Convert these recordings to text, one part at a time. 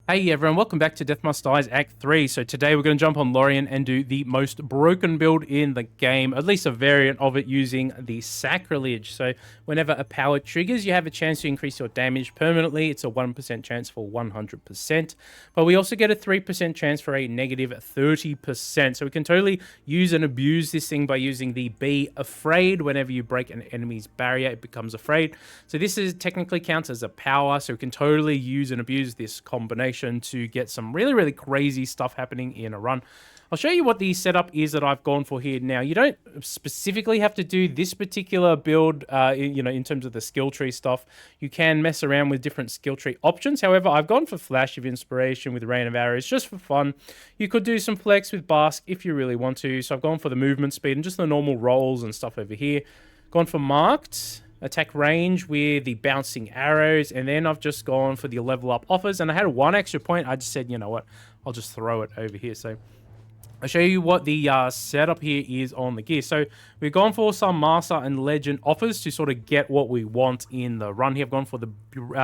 Hey everyone, welcome back to Death Must Die's Act 3. So today we're going to jump on Lorien and do the most broken build in the game, at least a variant of it using the Sacrilige. So whenever a power triggers, you have a chance to increase your damage permanently. It's a 1% chance for 100%, but we also get a 3% chance for a negative 30%. So we can totally use and abuse this thing by using the Be Afraid. Whenever you break an enemy's barrier, it becomes afraid. So this is technically counts as a power, so we can totally use and abuse this combination to get some really crazy stuff happening in a run. I'll show you what the setup is that I've gone for here. Now, you don't specifically have to do this particular build, in terms of the skill tree stuff. You can mess around with different skill tree options. However, I've gone for Flash of Inspiration with Rain of Arrows just for fun. You could do some flex with Bask if you really want to. So I've gone for the movement speed and just the normal rolls and stuff over here. Gone for Marked attack range with the bouncing arrows, and then I've just gone for the level up offers, and I had one extra point. I just said, you know what, I'll just throw it over here. So I'll show you what the setup here is on the gear. So we've gone for some Master and Legend offers to sort of get what we want in the run here. I've gone for the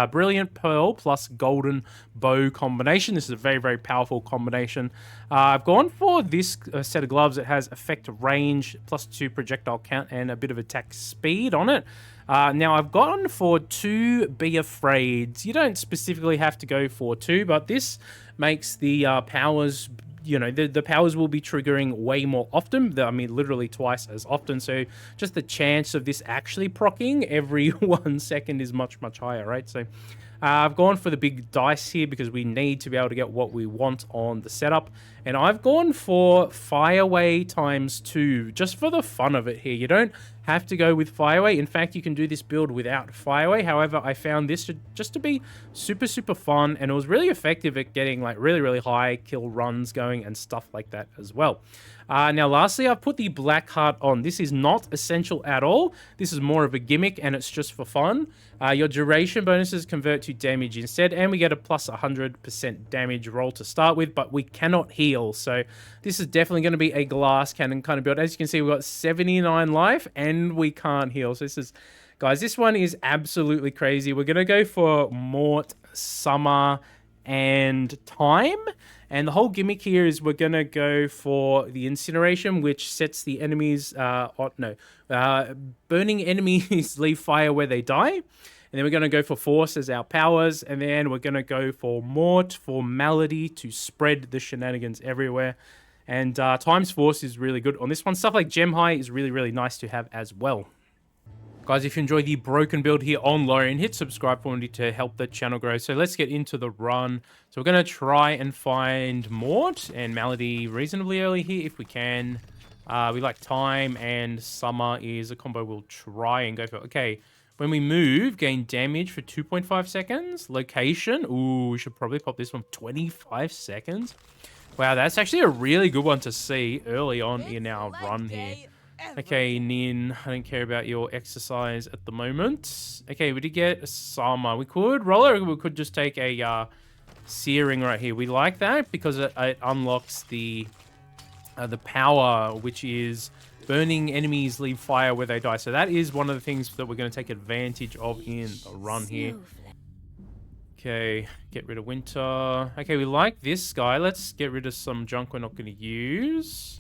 Brilliant Pearl plus Golden Bow combination. This is a very powerful combination. I've gone for this set of gloves. It has effect range, +2 projectile count, and a bit of attack speed on it. Now, I've gone for 2 Be Afraids. You don't specifically have to go for 2, but this makes the powers, the powers will be triggering way more often. I mean, literally twice as often. So just the chance of this actually proccing every 1 second is much higher, right? So I've gone for the big dice here because we need to be able to get what we want on the setup. And I've gone for Fireway ×2, just for the fun of it here. You don't have to go with Fireway. In fact, you can do this build without Fireway. However, I found this just to be super fun, and it was really effective at getting like really high kill runs going and stuff like that as well. Now, lastly, I've put the Black Heart on. This is not essential at all. This is more of a gimmick, and it's just for fun. Your duration bonuses convert to damage instead, and we get a plus 100% damage roll to start with, but we cannot heal. So this is definitely going to be a glass cannon kind of build. As you can see, we've got 79 life, and we can't heal. So guys, this one is absolutely crazy. We're going to go for Mort, Summer, and Time. And the whole gimmick here is we're going to go for the Incineration, which sets the enemies, burning enemies leave fire where they die. And then we're going to go for Force as our powers. And then we're going to go for Mort for Malady to spread the shenanigans everywhere. And Time's Force is really good on this one. Stuff like Gem High is really nice to have as well. Guys, if you enjoy the broken build here on Lorien, hit subscribe for me to help the channel grow. So let's get into the run. So we're going to try and find Mort and Malady reasonably early here if we can. We like Time, and Summer is a combo we'll try and go for. Okay, when we move, gain damage for 2.5 seconds. Location, ooh, we should probably pop this one 25 seconds. Wow, that's actually a really good one to see early on in our run here. Okay, Nin, I don't care about your exercise at the moment. Okay, we did get a Summer. We could roll it, or we could just take a Searing right here. We like that because it unlocks the power, which is burning enemies leave fire where they die. So that is one of the things that we're going to take advantage of in the run here. Okay, get rid of Winter. Okay, we like this guy. Let's get rid of some junk we're not going to use.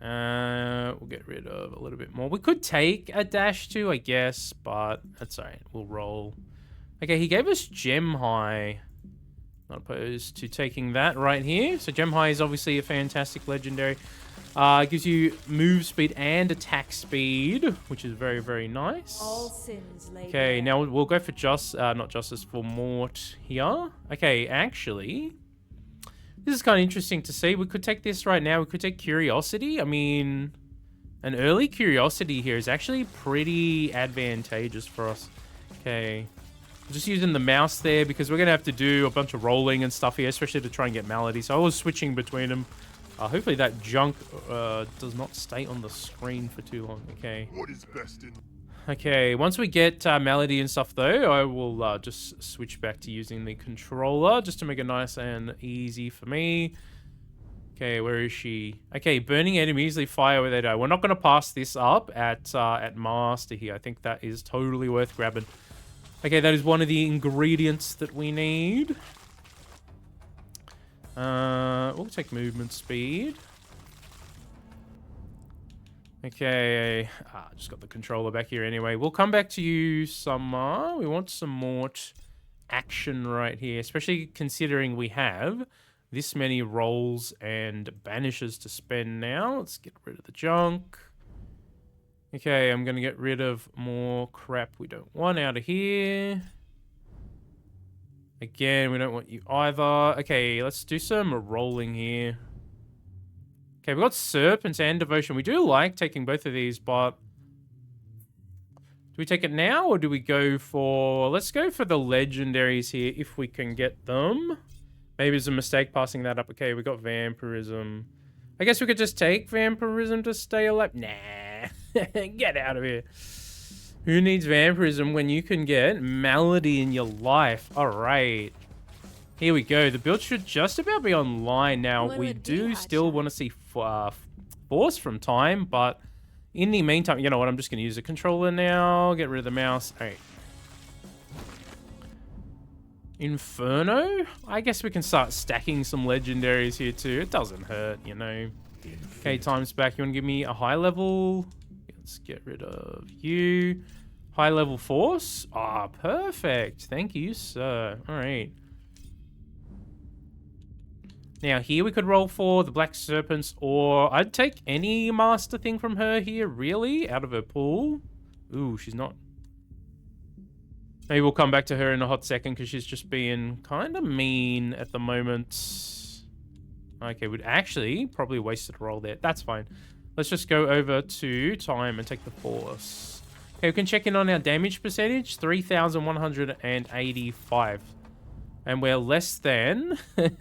We'll get rid of a little bit more. We could take a dash too, I guess, but that's alright. We'll roll. Okay, he gave us Gem High. Not opposed to taking that right here. So Gem High is obviously a fantastic legendary. It gives you move speed and attack speed, which is very nice. All sins lay Okay, bare. now we'll go for not Justice, for Mort here. Okay, actually, this is kind of interesting to see. We could take this right now. We could take Curiosity. I mean, an early Curiosity here is actually pretty advantageous for us. Okay. Just using the mouse there because we're going to have to do a bunch of rolling and stuff here, especially to try and get Malady. So I was switching between them. Hopefully that junk does not stay on the screen for too long. Okay. What is best in... Okay, once we get Malady and stuff though, I will just switch back to using the controller just to make it nice and easy for me. Okay, where is she? Okay, burning enemies leave fire where they die. We're not going to pass this up at Master here. I think that is totally worth grabbing. Okay, that is one of the ingredients that we need. We'll take movement speed. Okay, just got the controller back here anyway. We'll come back to you, Summer. We want some more action right here, especially considering we have this many rolls and banishes to spend now. Let's get rid of the junk. Okay, I'm going to get rid of more crap we don't want out of here. Again, we don't want you either. Okay, let's do some rolling here. Okay, we've got Serpents and Devotion. We do like taking both of these, but do we take it now or do we go for... Let's go for the legendaries here if we can get them. Maybe it's a mistake passing that up. Okay, we got Vampirism. I guess we could just take Vampirism to stay alive. Nah, get out of here. Who needs Vampirism when you can get Malady in your life? All right. Here we go. The build should just about be online now. We do still want to see Force from time, but in the meantime, you know what? I'm just going to use the controller now. Get rid of the mouse. All right. Inferno? I guess we can start stacking some legendaries here too. It doesn't hurt, you know. Okay, time's back. You want to give me a high level? Let's get rid of you. High level Force? Ah, perfect. Thank you, sir. All right. Now, here we could roll for the Black Serpents, or I'd take any master thing from her here, really, out of her pool. Ooh, she's not. Maybe we'll come back to her in a hot second, because she's just being kind of mean at the moment. Okay, we'd actually probably wasted a roll there. That's fine. Let's just go over to time and take the Force. Okay, we can check in on our damage percentage, 3,185. And we're less than 2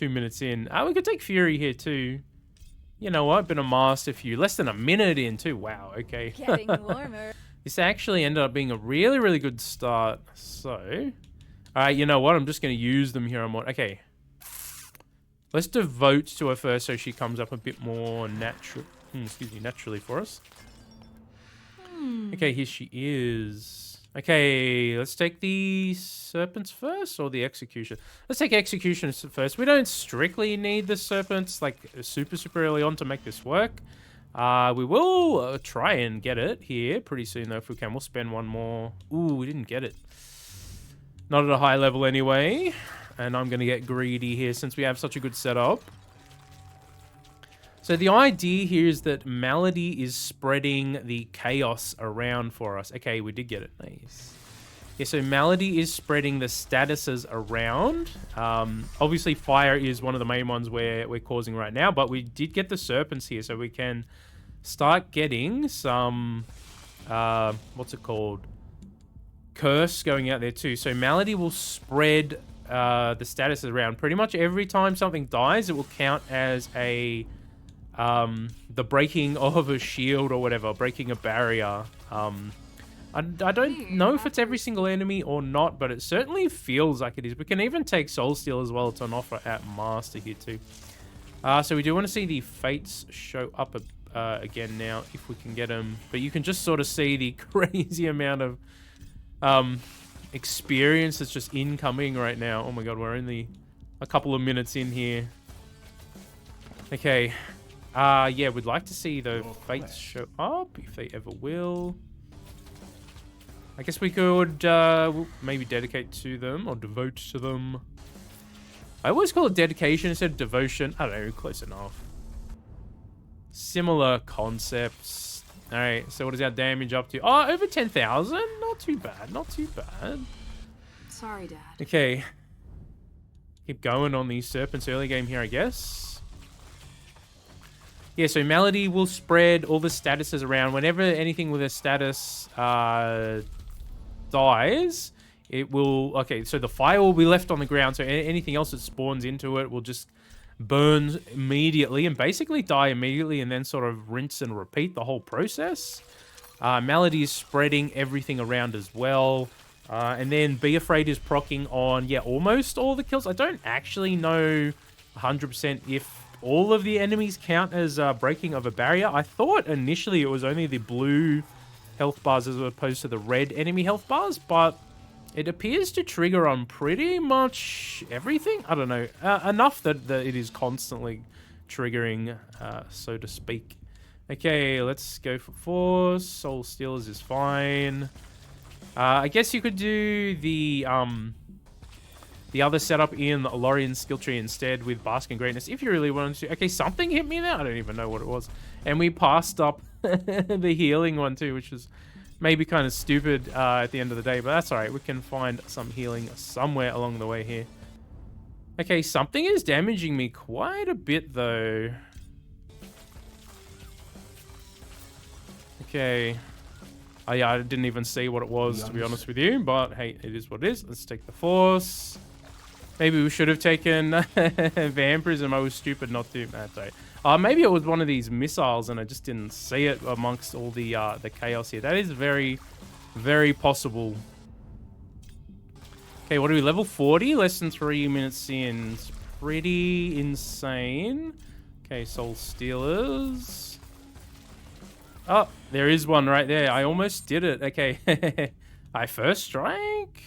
minutes in. We could take Fury here too. You know what? Been a master few. Less than a minute in too. Wow, okay. Getting warmer. This actually ended up being a really, really good start. So, you know what? I'm just going to use them here. Okay. Let's devote to her first so she comes up a bit more naturally for us. Okay, here she is. Okay, let's take the Serpents first or the Execution. Let's take Execution first. We don't strictly need the Serpents like super early on to make this work. We will try and get it here pretty soon though if we can. We'll spend one more. Ooh, we didn't get it. Not at a high level anyway. And I'm going to get greedy here since we have such a good setup. So the idea here is that Malady is spreading the chaos around for us. Okay, we did get it. Nice. Yeah, so Malady is spreading the statuses around. Obviously, fire is one of the main ones we're causing right now, but we did get the Serpents here, so we can start getting some, what's it called? Curse going out there too. So Malady will spread the statuses around. Pretty much every time something dies, it will count as a... the breaking of a shield or whatever, breaking a barrier. I don't know if it's every single enemy or not, but it certainly feels like it is. We can even take Soul Steal as well. It's on offer at Master here too. So we do want to see the Fates show up again now, if we can get them. But you can just sort of see the crazy amount of experience that's just incoming right now. Oh my god, we're only a couple of minutes in here. Okay. Yeah, we'd like to see the Fates show up, if they ever will. I guess we could maybe dedicate to them, or devote to them. I always call it dedication instead of devotion. I don't know, close enough. Similar concepts. Alright, so what is our damage up to? Oh, over 10,000? Not too bad, not too bad. Sorry, Dad. Okay. Keep going on these Serpents early game here, I guess. Yeah, so Malady will spread all the statuses around. Whenever anything with a status dies, it will... Okay, so the fire will be left on the ground, so anything else that spawns into it will just burn immediately and basically die immediately and then sort of rinse and repeat the whole process. Malady is spreading everything around as well. And then Be Afraid is proccing on, yeah, almost all the kills. I don't actually know 100% if all of the enemies count as breaking of a barrier. I thought initially it was only the blue health bars as opposed to the red enemy health bars, but It appears to trigger on pretty much everything. I don't know. Enough that it is constantly triggering, so to speak. Okay, let's go for force. Soul Stealers is fine. I guess you could do the other setup in Lorien's skill tree instead with Bask in Greatness if you really wanted to. Okay, something hit me there. I don't even know what it was. And we passed up the healing one too, which was maybe kind of stupid at the end of the day, but that's all right. We can find some healing somewhere along the way here. Okay, something is damaging me quite a bit though. Okay. Oh yeah, I didn't even see what it was, to be honest with you, but hey, it is what it is. Let's take the force. Maybe we should have taken Vampirism. I was stupid not to. That's right. Maybe it was one of these missiles and I just didn't see it amongst all the chaos here. That is very, very possible. Okay, what are we, level 40? Less than 3 minutes in. It's pretty insane. Okay, Soul Stealers. Oh, there is one right there. I almost did it. Okay. I first strike?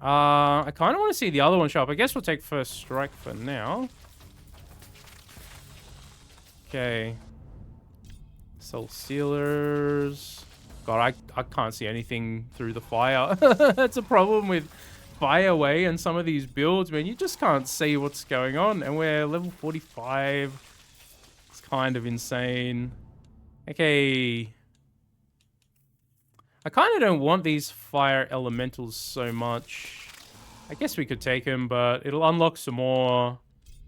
I kind of want to see the other one show up. I guess we'll take first strike for now. Okay. Soul Stealers. God, I can't see anything through the fire. That's a problem with Fireway and some of these builds, man. You just can't see what's going on. And we're level 45. It's kind of insane. Okay. I kind of don't want these fire elementals so much. I guess we could take them, but it'll unlock some more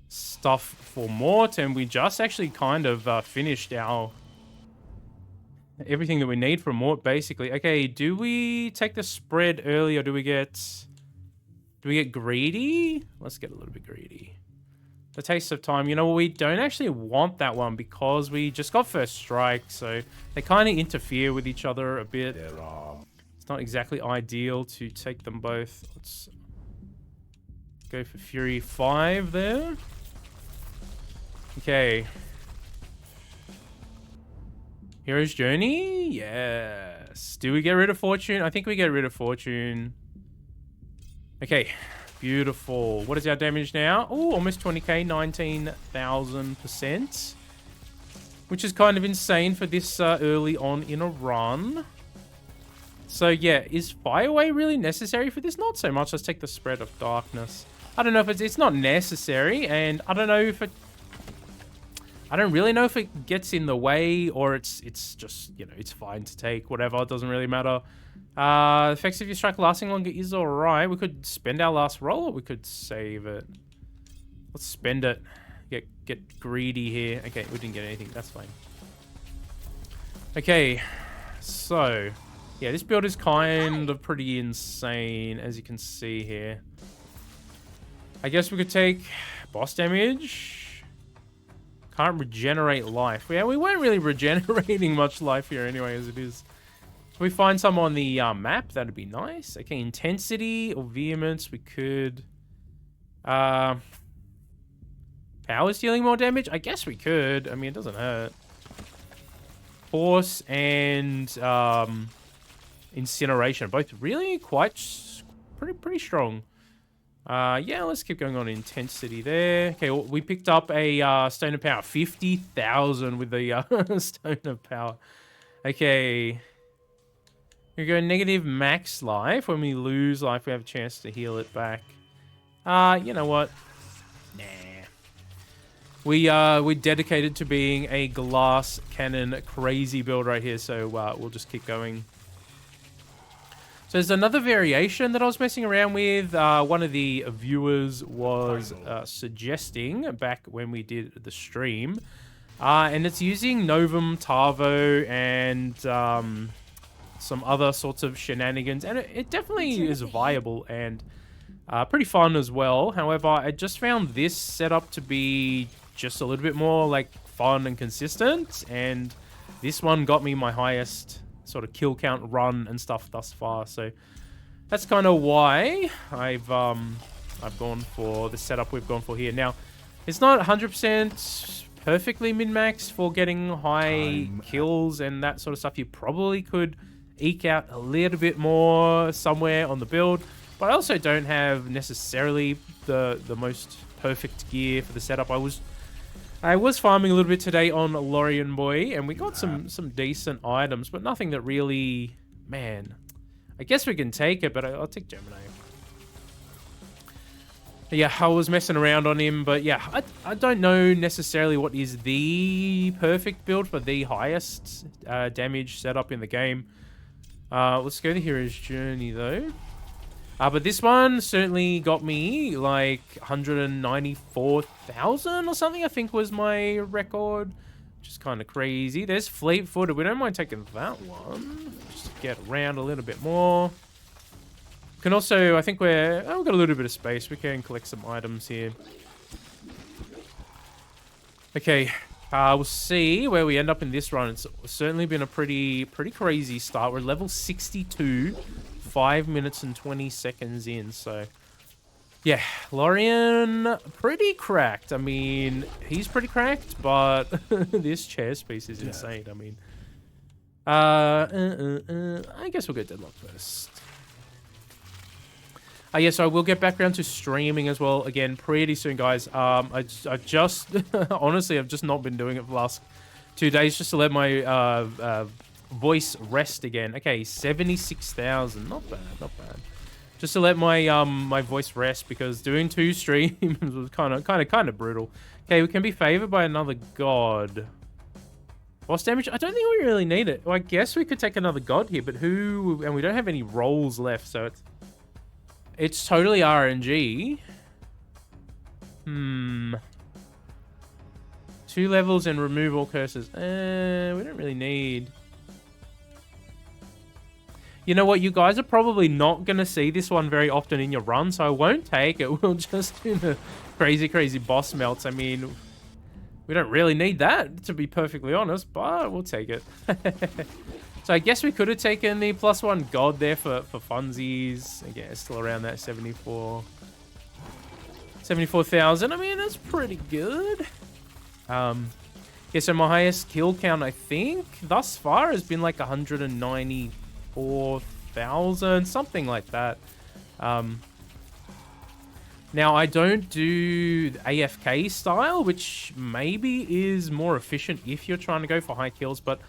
stuff for Mort, and we just actually kind of finished our everything that we need from Mort, basically. Okay, do we take the spread early, or do we get greedy? Let's get a little bit greedy. The Taste of Time. You know what? We don't actually want that one because we just got first strike, so they kind of interfere with each other a bit. It's not exactly ideal to take them both. Let's go for Fury 5 there. Okay. Hero's Journey? Yes. Do we get rid of Fortune? I think we get rid of Fortune. Okay. Beautiful. What is our damage now? Oh, almost 20k, 19,000%. Which is kind of insane for this early on in a run. So yeah, is Fireway really necessary for this? Not so much. Let's take the Spread of Darkness. I don't know if it's not necessary, and I don't know if it... I don't really know if it gets in the way or it's just, you know, it's fine to take, whatever. It doesn't really matter. Effects if you strike lasting longer is alright. We could spend our last roll or we could save it. Let's spend it. Get greedy here. Okay, we didn't get anything. That's fine. Okay, so yeah, this build is kind of pretty insane, as you can see here. I guess we could take boss damage. Can't regenerate life. Yeah, we weren't really regenerating much life here anyway, as it is. If we find some on the map, that'd be nice. Okay, intensity or vehemence, we could. Power dealing more damage? I guess we could. I mean, it doesn't hurt. Force and incineration, both really pretty strong. Yeah, let's keep going on intensity there. Okay, well, we picked up a Stone of Power. 50,000 with the Stone of Power. Okay. We go negative max life. When we lose life, we have a chance to heal it back. You know what? Nah. We're dedicated to being a glass cannon crazy build right here, so we'll just keep going. So there's another variation that I was messing around with. One of the viewers was suggesting back when we did the stream. And it's using Novum, Tavo, and some other sorts of shenanigans. And it definitely is viable and pretty fun as well. However, I just found this setup to be just a little bit more like fun and consistent. And this one got me my highest sort of kill count run and stuff thus far, so that's kind of why I've gone for the setup we've gone for here. Now, it's not 100% perfectly min-max for getting high kills and that sort of stuff. You probably could eke out a little bit more somewhere on the build. But I also don't have necessarily the most perfect gear for the setup. I was farming a little bit today on Lorien boy, and we got some decent items, but nothing that really, man. I guess we can take it, but I'll take Gemini. Yeah, I was messing around on him, but yeah, I don't know necessarily what is the perfect build for the highest damage setup in the game. Let's go to Hero's Journey, though. But this one certainly got me, like, 194,000 or something, I think was my record. Which is kind of crazy. There's Fleet Footed. We don't mind taking that one. Just to get around a little bit more. Can also, I think we've got a little bit of space. We can collect some items here. Okay, we'll see where we end up in this run. It's certainly been a pretty crazy start. We're level 62, 5 minutes and 20 seconds in. So, yeah, Lorien, pretty cracked. I mean, he's pretty cracked, but this chest piece is insane. I mean, I guess we'll get Deadlock first. Yes, I will get back around to streaming as well again pretty soon, guys. I just honestly, I've just not been doing it for the last 2 days just to let my voice rest again. Okay, 76,000, not bad, not bad. Just to let my my voice rest because doing 2 streams was kind of brutal. Okay, we can be favored by another god. Boss damage? I don't think we really need it. Well, I guess we could take another god here, but who? And we don't have any rolls left, so it's totally RNG. 2 levels and remove all curses. We don't really need. You know what? You guys are probably not going to see this one very often in your run, so I won't take it. We'll just do the crazy boss melts. I mean, we don't really need that, to be perfectly honest, but we'll take it. So I guess we could have taken the +1 god there for funsies. Again, still around that 74,000. I mean, that's pretty good. Yeah, so my highest kill count, I think, thus far has been like 194,000, something like that. Now, I don't do AFK style, which maybe is more efficient if you're trying to go for high kills, but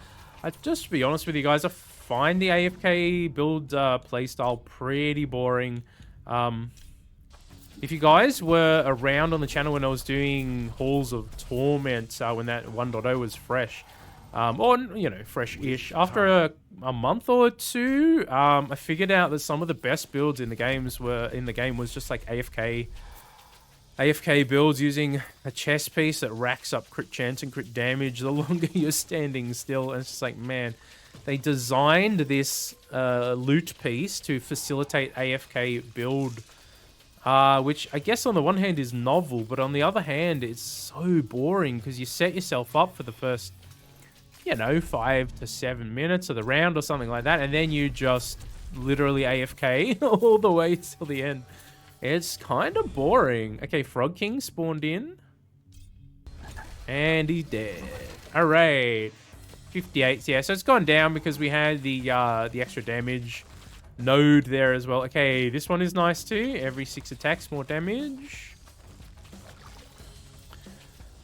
just to be honest with you guys, I find the AFK build playstyle pretty boring. If you guys were around on the channel when I was doing Halls of Torment, when that 1.0 was fresh, or, you know, fresh-ish, after a month or two, I figured out that some of the best builds in the game was just like AFK builds using a chest piece that racks up crit chance and crit damage the longer you're standing still. And it's just like, man, they designed this loot piece to facilitate AFK build, which I guess on the one hand is novel, but on the other hand, it's so boring because you set yourself up for the first, you know, 5 to 7 minutes of the round or something like that, and then you just literally AFK all the way till the end. It's kind of boring. Okay, Frog King spawned in. And he's dead. All right. 58. Yeah, so it's gone down because we had the extra damage node there as well. Okay, this one is nice too. Every 6 attacks, more damage.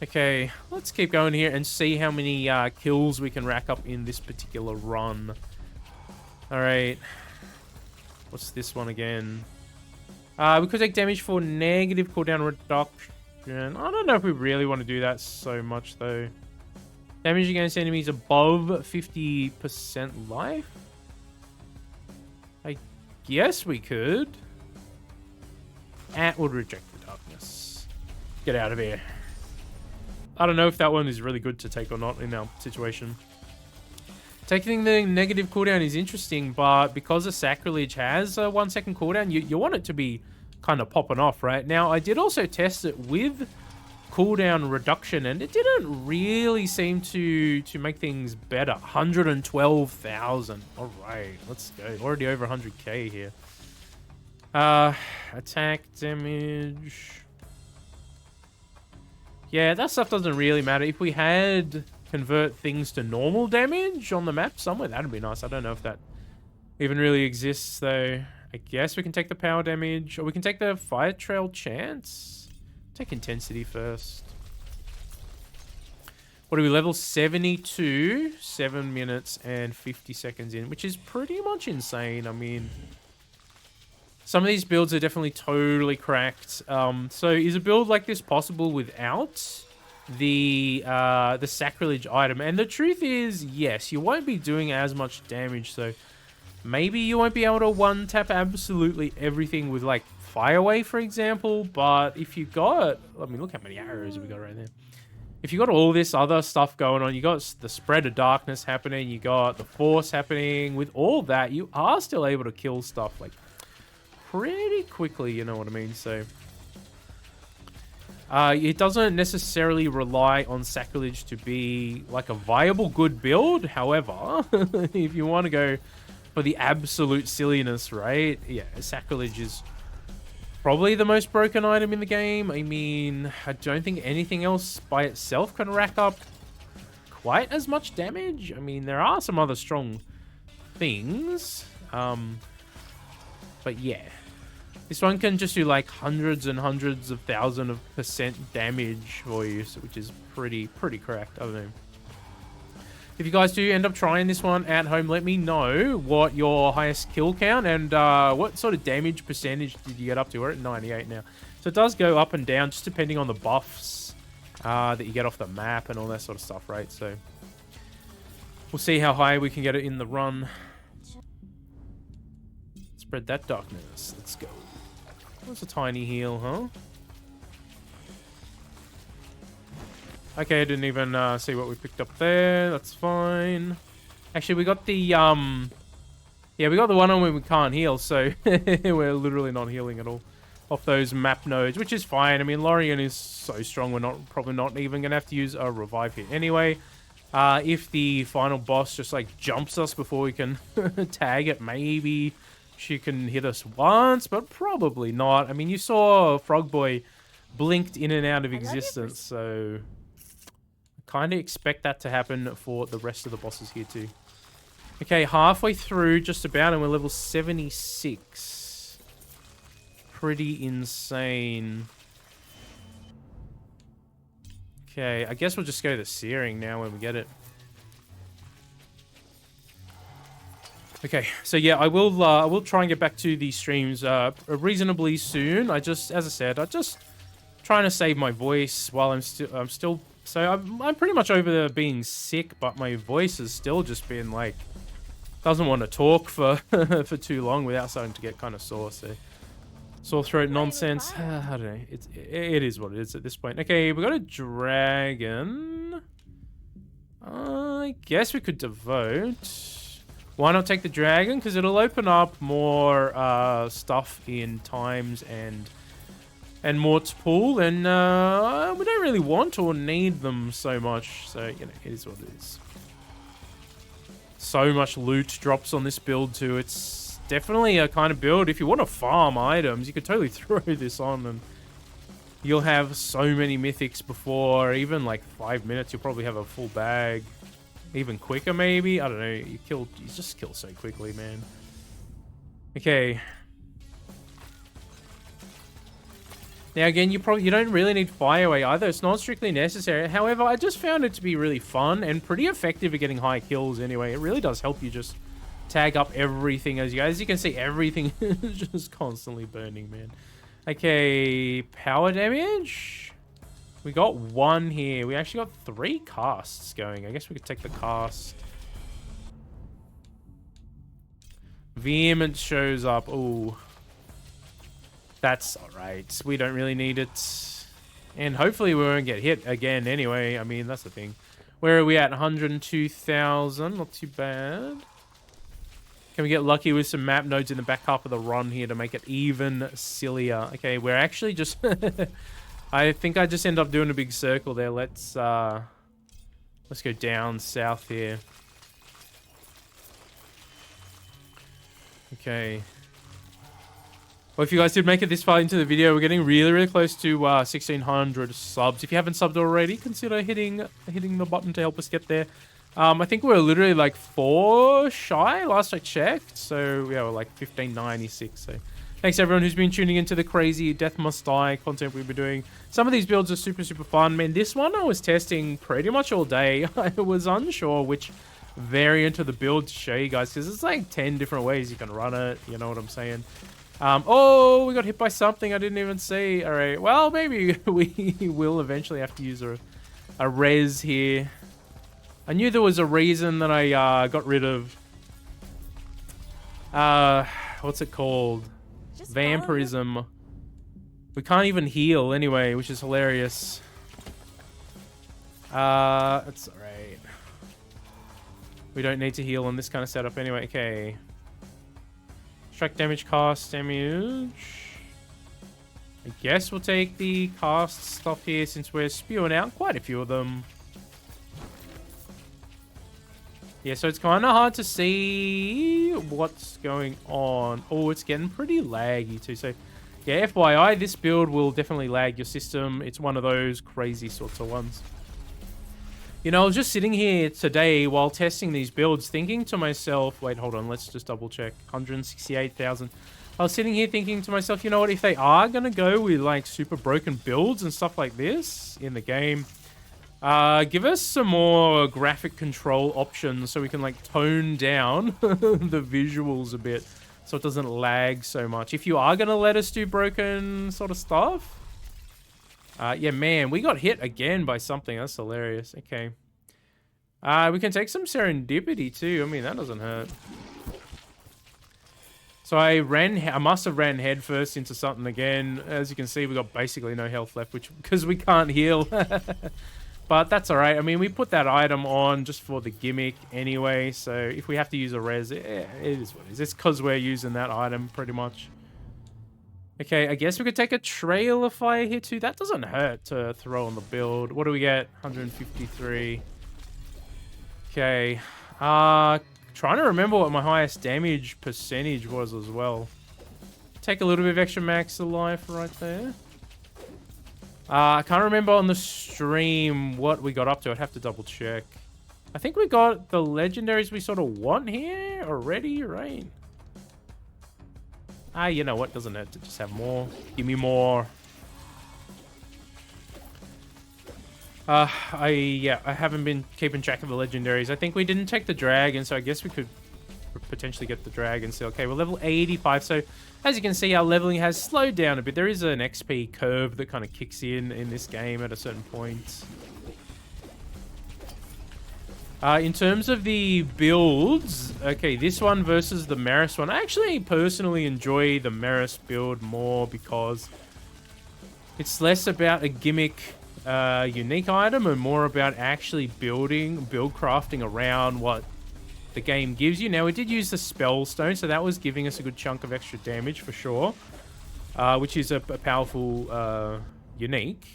Okay, let's keep going here and see how many kills we can rack up in this particular run. All right. What's this one again? We could take damage for negative cooldown reduction. I don't know if we really want to do that so much, though. Damage against enemies above 50% life? I guess we could. At would reject the darkness. Get out of here. I don't know if that one is really good to take or not in our situation. Taking the negative cooldown is interesting, but because the Sacrilige has a 1 second cooldown, you want it to be kind of popping off, right? Now, I did also test it with cooldown reduction, and it didn't really seem to make things better. 112,000. All right, let's go. Already over 100k here. Attack damage. Yeah, that stuff doesn't really matter. If we had convert things to normal damage on the map somewhere, that'd be nice. I don't know if that even really exists, though. I guess we can take the power damage, or we can take the fire trail chance. Take intensity first. What are we, level 72? 7 minutes and 50 seconds in, which is pretty much insane. I mean, some of these builds are definitely totally cracked. So is a build like this possible without the Sacrilige item? And the truth is, yes, you won't be doing as much damage, so maybe you won't be able to one-tap absolutely everything with, like, Fireway, for example, but if you got... I mean, look how many arrows we got right there. If you got all this other stuff going on, you got the spread of darkness happening, you got the force happening, with all that, you are still able to kill stuff, like, pretty quickly, you know what I mean? So, it doesn't necessarily rely on Sacrilege to be, like, a viable good build. However, if you want to go for the absolute silliness, right? Yeah, Sacrilege is probably the most broken item in the game. I mean, I don't think anything else by itself can rack up quite as much damage. I mean, there are some other strong things. But yeah. This one can just do like hundreds and hundreds of thousands of % damage for you, which is pretty cracked. I don't know. If you guys do end up trying this one at home, let me know what your highest kill count and what sort of damage percentage did you get up to. We're at 98 now. So it does go up and down just depending on the buffs that you get off the map and all that sort of stuff, right? So we'll see how high we can get it in the run. Spread that darkness. Let's go. That's a tiny heal, huh? Okay, I didn't even see what we picked up there. That's fine. Actually, we got the yeah, we got the one on where we can't heal, so we're literally not healing at all off those map nodes, which is fine. I mean, Lorien is so strong, we're probably not even gonna have to use a revive here anyway. If the final boss just like jumps us before we can tag it, maybe she can hit us once, but probably not. I mean, you saw Frog Boy blinked in and out of existence, so kind of expect that to happen for the rest of the bosses here too. Okay, halfway through just about, and we're level 76. Pretty insane. Okay, I guess we'll just go to the Searing now when we get it. Okay, so yeah, I will try and get back to these streams reasonably soon. As I said, I just trying to save my voice while I'm still. So I'm pretty much over being sick, but my voice has still just been like, doesn't want to talk for for too long without starting to get kind of sore. So sore throat nonsense. I don't know. It is what it is at this point. Okay, we got a dragon. I guess we could devote. Why not take the dragon? Because it'll open up more stuff in times and more to pull, and we don't really want or need them so much, so, you know, it is what it is. So much loot drops on this build, too. It's definitely a kind of build, if you want to farm items, you could totally throw this on, and you'll have so many mythics before, even, like, 5 minutes, you'll probably have a full bag. Even quicker, maybe? I don't know, you just kill so quickly, man. Okay. Now again, you don't really need Fireway either. It's not strictly necessary. However, I just found it to be really fun and pretty effective at getting high kills anyway. It really does help you just tag up everything. As you can see, everything is just constantly burning, man. Okay, power damage. We got one here. We actually got 3 casts going. I guess we could take the cast. Vehement shows up. Ooh. That's alright. We don't really need it. And hopefully we won't get hit again anyway. I mean, that's the thing. Where are we at? 102,000. Not too bad. Can we get lucky with some map nodes in the back half of the run here to make it even sillier? Okay, we're actually just... I think I just end up doing a big circle there. Let's go down south here. Okay. Well, if you guys did make it this far into the video, we're getting really close to 1,600 subs. If you haven't subbed already, consider hitting the button to help us get there. I think we're literally like 4 shy last I checked. So yeah, we're like 1596. So thanks everyone who's been tuning into the crazy Death Must Die content we've been doing. Some of these builds are super, super fun. Man, this one I was testing pretty much all day. I was unsure which variant of the build to show you guys because it's like 10 different ways you can run it. You know what I'm saying? Oh, we got hit by something I didn't even see. All right, well, maybe we will eventually have to use a res here. I knew there was a reason that I got rid of what's it called? Just Vampirism. We can't even heal anyway, which is hilarious. It's alright. We don't need to heal on this kind of setup anyway. Okay. Strike damage, cast damage. I guess we'll take the cast stuff here since we're spewing out quite a few of them. Yeah, so it's kind of hard to see what's going on. Oh, it's getting pretty laggy too. So, yeah, FYI, this build will definitely lag your system. It's one of those crazy sorts of ones. You know, I was just sitting here today while testing these builds thinking to myself, wait, hold on, let's just double check. 168,000. I was sitting here thinking to myself, you know what, if they are going to go with like super broken builds and stuff like this in the game, give us some more graphic control options so we can like tone down the visuals a bit so it doesn't lag so much. If you are going to let us do broken sort of stuff. Yeah, man, we got hit again by something. That's hilarious. Okay. We can take some serendipity too. I mean, that doesn't hurt. So I must have ran headfirst into something again. As you can see, we got basically no health left, because we can't heal. But that's all right. I mean, we put that item on just for the gimmick anyway. So if we have to use a res, it is what it is. It's because we're using that item pretty much. Okay, I guess we could take a trail of fire here too. That doesn't hurt to throw on the build. What do we get? 153. Okay. Trying to remember what my highest damage percentage was as well. Take a little bit of extra max of life right there. I can't remember on the stream what we got up to. I'd have to double check. I think we got the legendaries we sort of want here already, right? You know what? Doesn't hurt to just have more. Give me more. I haven't been keeping track of the legendaries. I think we didn't take the dragon, so I guess we could potentially get the dragon. So, okay, we're level 85. So, as you can see, our leveling has slowed down a bit. There is an XP curve that kind of kicks in this game at a certain point. In terms of the builds, okay, this one versus the Maris one. I actually personally enjoy the Maris build more because it's less about a gimmick unique item and more about actually build crafting around what the game gives you. Now, we did use the spell stone, so that was giving us a good chunk of extra damage for sure, which is a powerful unique.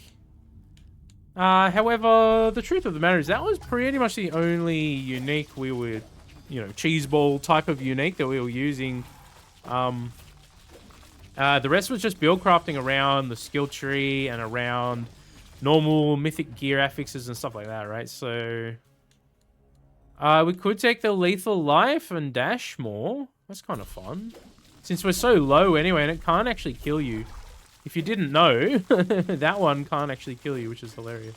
However, the truth of the matter is that was pretty much the only unique we were, you know, cheese ball type of unique that we were using. The rest was just build crafting around the skill tree and around normal mythic gear affixes and stuff like that, right? So we could take the lethal life and dash more. That's kind of fun. Since we're so low anyway, and it can't actually kill you. If you didn't know, that one can't actually kill you, which is hilarious.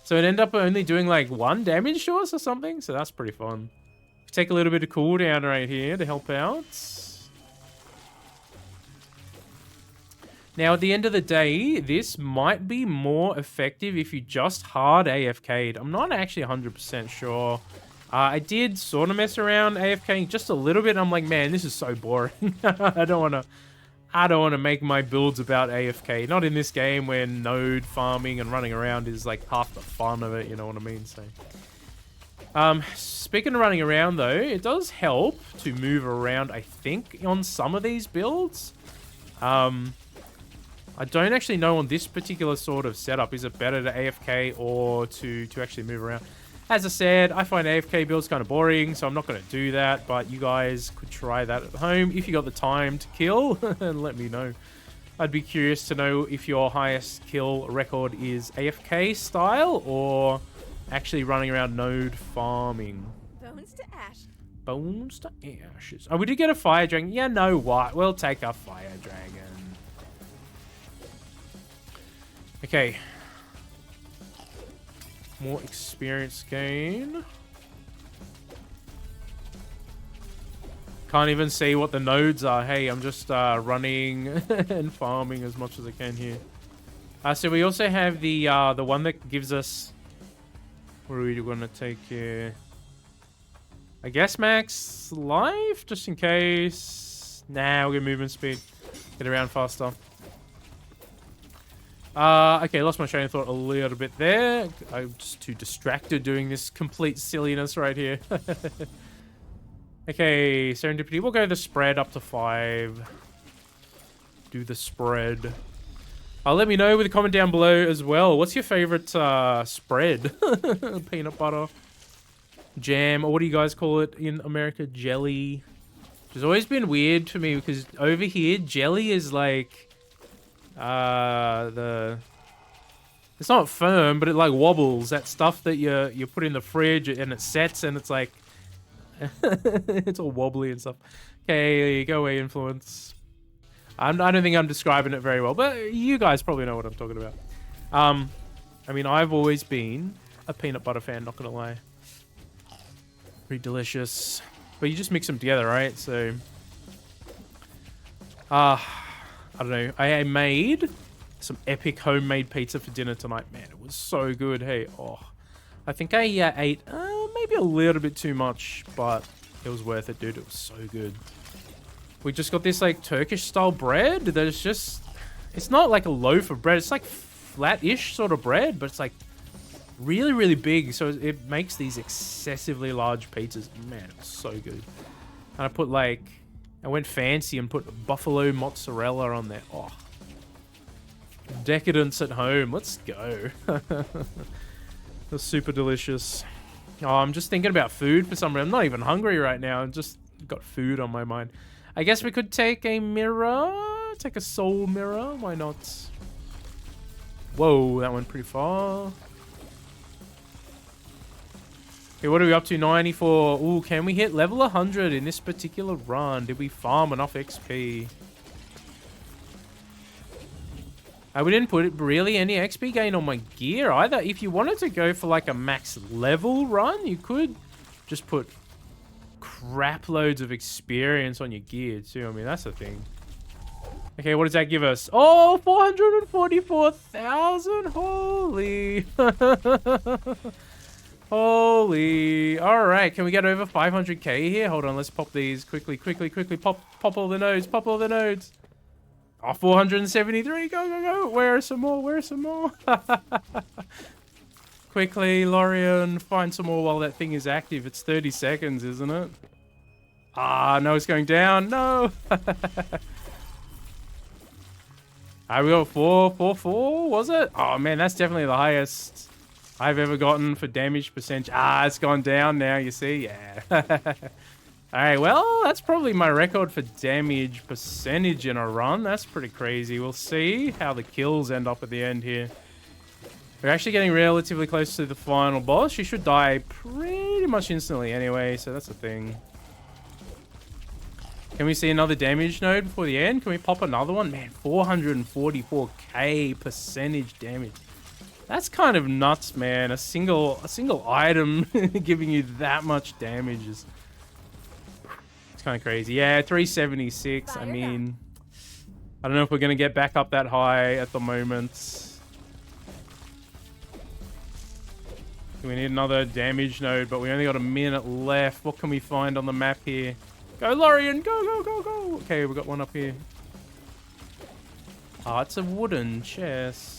So it ended up only doing like 1 damage to us or something. So that's pretty fun. Take a little bit of cooldown right here to help out. Now, at the end of the day, this might be more effective if you just hard AFK'd. I'm not actually 100% sure. I did sort of mess around AFKing just a little bit. I'm like, man, this is so boring. I don't want to make my builds about AFK. Not in this game where node farming and running around is like half the fun of it, you know what I mean? So, speaking of running around though, it does help to move around, I think, on some of these builds. I don't actually know on this particular sort of setup, is it better to AFK or to actually move around? As I said, I find AFK builds kind of boring, so I'm not going to do that, but you guys could try that at home if you got the time to kill, and let me know. I'd be curious to know if your highest kill record is AFK style or actually running around node farming. Bones to ash. Bones to ashes. Oh, we did get a fire dragon. Yeah, no what? We'll take a fire dragon. Okay. More experience gain. Can't even see what the nodes are. Hey, I'm just running and farming as much as I can here. So we also have the one that gives us... What are we going to take here? I guess max life, just in case. Nah, we'll get movement speed. Get around faster. Okay, lost my train of thought a little bit there. I'm just too distracted doing this complete silliness right here. Okay, serendipity. We'll go the spread up to 5. Do the spread. Let me know with a comment down below as well. What's your favorite spread? Peanut butter, jam, or what do you guys call it in America? Jelly. It's always been weird for me because over here, jelly is like it's not firm, but it like wobbles. That stuff that you put in the fridge and it sets and it's like it's all wobbly and stuff. Okay, go away, influence. I don't think I'm describing it very well, but you guys probably know what I'm talking about. I mean, I've always been a peanut butter fan, not gonna lie. Pretty delicious. But you just mix them together, right? So, I don't know. I made some epic homemade pizza for dinner tonight. Man, it was so good. Hey, I think I ate maybe a little bit too much, but it was worth it, dude. It was so good. We just got this like Turkish style bread that is just, it's not like a loaf of bread. It's like flat-ish sort of bread, but it's like really, really big. So it makes these excessively large pizzas. Man, it was so good. And I put like, I went fancy and put buffalo mozzarella on there. Oh, decadence at home. Let's go. That's super delicious. Oh, I'm just thinking about food for some reason. I'm not even hungry right now. I've just got food on my mind. I guess we could take a mirror. Take a soul mirror. Why not? Whoa, that went pretty far. Okay, what are we up to? 94. Ooh, can we hit level 100 in this particular run? Did we farm enough XP? We didn't put really any XP gain on my gear either. If you wanted to go for like a max level run, you could just put crap loads of experience on your gear too. I mean, that's the thing. Okay, what does that give us? Oh, 444,000. Holy. Holy. All right, can we get over 500k here? Hold on, let's pop these quickly. Pop all the nodes. Pop all the nodes. Oh, 473. Go. Where are some more? Quickly, Lorien, find some more while that thing is active. It's 30 seconds, isn't it? Ah, no, it's going down. No. We got 444, was it? Oh, man, that's definitely the highest I've ever gotten for damage percentage. Ah, it's gone down now, you see? Yeah. Alright, well, that's probably my record for damage percentage in a run. That's pretty crazy. We'll see how the kills end up at the end here. We're actually getting relatively close to the final boss. She should die pretty much instantly anyway, so that's the thing. Can we see another damage node before the end? Can we pop another one? Man, 444k percentage damage. That's kind of nuts, man. A single item giving you that much damage is... It's kind of crazy. Yeah, 376. I mean, I don't know if we're going to get back up that high at the moment. We need another damage node, but we only got a minute left. What can we find on the map here? Go, Lorien! Go! Okay, we got one up here. Oh, it's a wooden chest.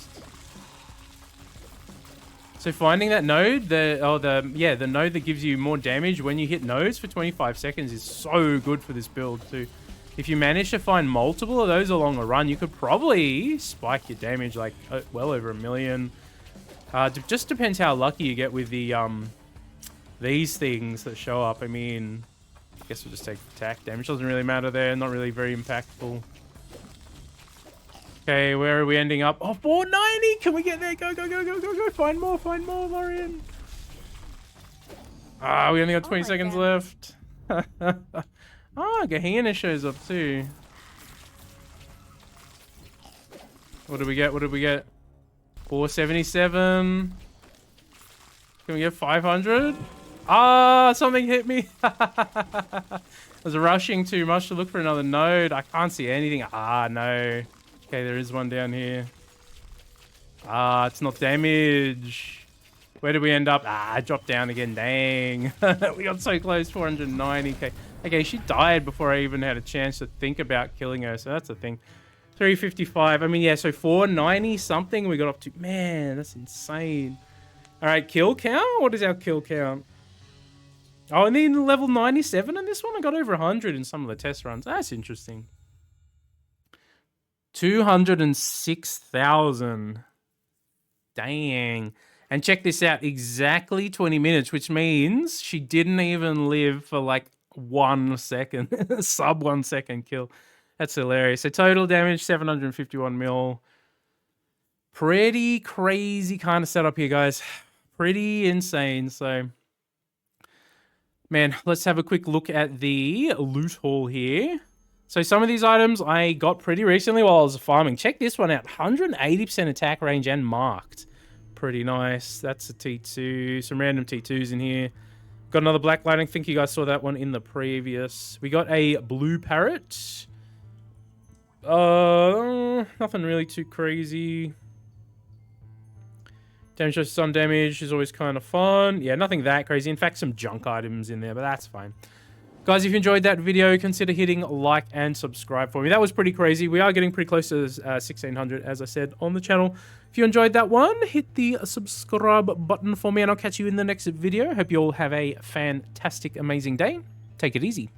So finding that node, the node that gives you more damage when you hit nodes for 25 seconds is so good for this build too. If you manage to find multiple of those along a run, you could probably spike your damage like well over 1 million. It just depends how lucky you get with the these things that show up. I mean, I guess we'll just take attack damage. Doesn't really matter there. Not really very impactful. Okay, where are we ending up? Oh, 490! Can we get there? Go. Find more, Lorien. Ah, we only got Oh 20 my seconds God. left. Ah, Gehenna shows up too. What do we get? What did we get? 477. Can we get 500? Ah, something hit me. I was rushing too much to look for another node. I can't see anything. Ah, no. Okay, there is one down here. Ah, it's not damage. Where did we end up? Ah, I dropped down again. Dang. We got so close. 490. Okay. Okay, she died before I even had a chance to think about killing her. So that's the thing. 355. I mean, yeah, so 490 something we got up to. Man, that's insane. All right, kill count? What is our kill count? Oh, and then level 97 in this one? I got over 100 in some of the test runs. That's interesting. 206,000. Dang. And check this out. Exactly 20 minutes, which means she didn't even live for like 1 second. Sub 1 second kill. That's hilarious. So total damage, 751 mil. Pretty crazy kind of setup here, guys. Pretty insane. So, man, let's have a quick look at the loot haul here. So some of these items I got pretty recently while I was farming. Check this one out. 180% attack range and marked. Pretty nice. That's a T2. Some random T2s in here. Got another black light. I think you guys saw that one in the previous. We got a blue parrot. Nothing really too crazy. Damage to sun damage is always kind of fun. Yeah, nothing that crazy. In fact, some junk items in there, but that's fine. Guys, if you enjoyed that video, consider hitting like and subscribe for me. That was pretty crazy. We are getting pretty close to 1600, as I said, on the channel. If you enjoyed that one, hit the subscribe button for me, and I'll catch you in the next video. Hope you all have a fantastic, amazing day. Take it easy.